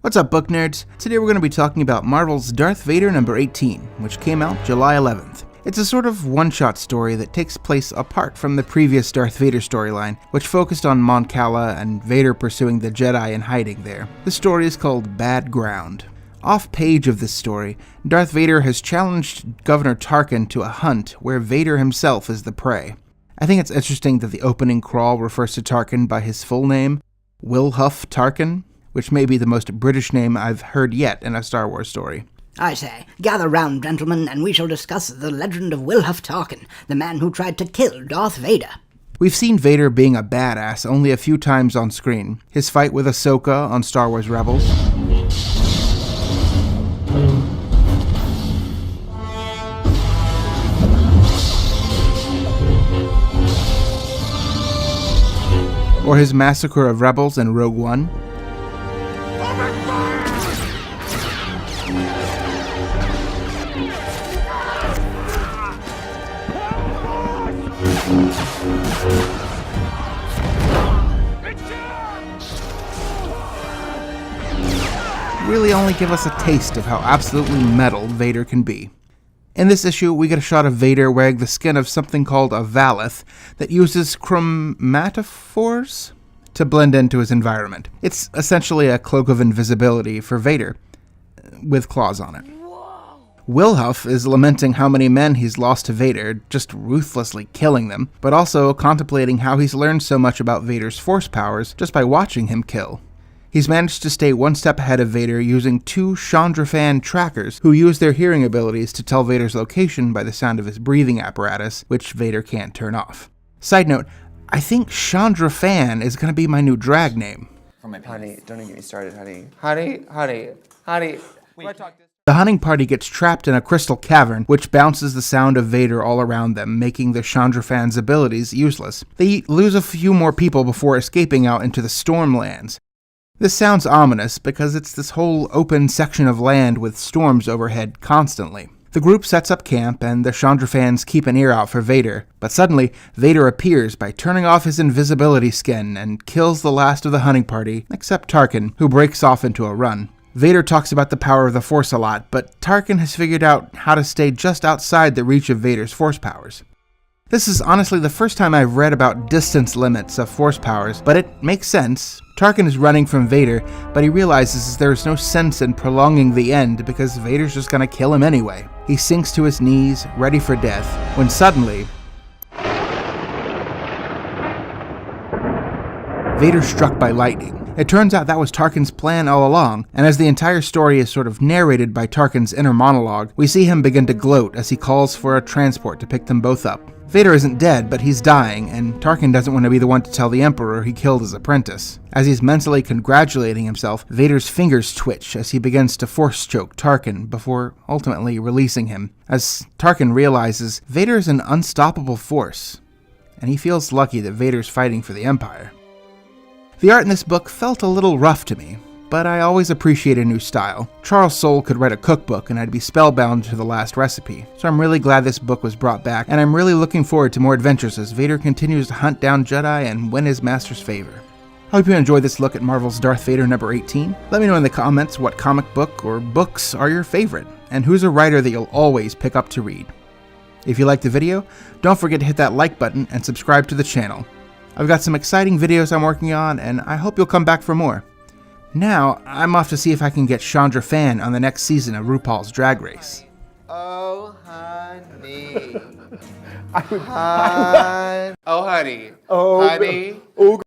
What's up, book nerds? Today we're going to be talking about Marvel's Darth Vader number 18, which came out July 11th. It's a sort of one-shot story that takes place apart from the previous Darth Vader storyline, which focused on Mon Cala and Vader pursuing the Jedi and hiding there. The story is called Bad Ground. Off-page of this story, Darth Vader has challenged Governor Tarkin to a hunt where Vader himself is the prey. I think it's interesting that the opening crawl refers to Tarkin by his full name, Wilhuff Tarkin, which may be the most British name I've heard yet in a Star Wars story. I say, gather round, gentlemen, and we shall discuss the legend of Wilhuff Tarkin, the man who tried to kill Darth Vader. We've seen Vader being a badass only a few times on screen. His fight with Ahsoka on Star Wars Rebels, or his massacre of rebels in Rogue One. Really only give us a taste of how absolutely metal Vader can be. In this issue, we get a shot of Vader wearing the skin of something called a Valith that uses chromatophores to blend into his environment. It's essentially a cloak of invisibility for Vader, with claws on it. Wilhuff is lamenting how many men he's lost to Vader, just ruthlessly killing them, but also contemplating how he's learned so much about Vader's force powers just by watching him kill. He's managed to stay one step ahead of Vader using two Chandrafan trackers who use their hearing abilities to tell Vader's location by the sound of his breathing apparatus, which Vader can't turn off. Side note, I think Chandrafan is going to be my new drag name. Honey, don't even get me started, honey. The hunting party gets trapped in a crystal cavern, which bounces the sound of Vader all around them, making the Chandrafan's abilities useless. They lose a few more people before escaping out into the Stormlands. This sounds ominous because it's this whole open section of land with storms overhead constantly. The group sets up camp and the Chandrafans keep an ear out for Vader, but suddenly Vader appears by turning off his invisibility skin and kills the last of the hunting party, except Tarkin, who breaks off into a run. Vader talks about the power of the Force a lot, but Tarkin has figured out how to stay just outside the reach of Vader's Force powers. This is honestly the first time I've read about distance limits of Force powers, but it makes sense. Tarkin is running from Vader, but he realizes there's no sense in prolonging the end because Vader's just gonna kill him anyway. He sinks to his knees, ready for death, when suddenly Vader's struck by lightning. It turns out that was Tarkin's plan all along, and as the entire story is sort of narrated by Tarkin's inner monologue, we see him begin to gloat as he calls for a transport to pick them both up. Vader isn't dead, but he's dying, and Tarkin doesn't want to be the one to tell the Emperor he killed his apprentice. As he's mentally congratulating himself, Vader's fingers twitch as he begins to force choke Tarkin before ultimately releasing him. As Tarkin realizes, Vader is an unstoppable force, and he feels lucky that Vader's fighting for the Empire. The art in this book felt a little rough to me, but I always appreciate a new style. Charles Soule could write a cookbook and I'd be spellbound to the last recipe, so I'm really glad this book was brought back, and I'm really looking forward to more adventures as Vader continues to hunt down Jedi and win his master's favor. I hope you enjoyed this look at Marvel's Darth Vader number 18. Let me know in the comments what comic book or books are your favorite, and who's a writer that you'll always pick up to read. If you liked the video, don't forget to hit that like button and subscribe to the channel. I've got some exciting videos I'm working on, and I hope you'll come back for more. Now, I'm off to see if I can get Chandrafan on the next season of RuPaul's Drag Race. Oh, honey. Oh, honey. Honey. Oh,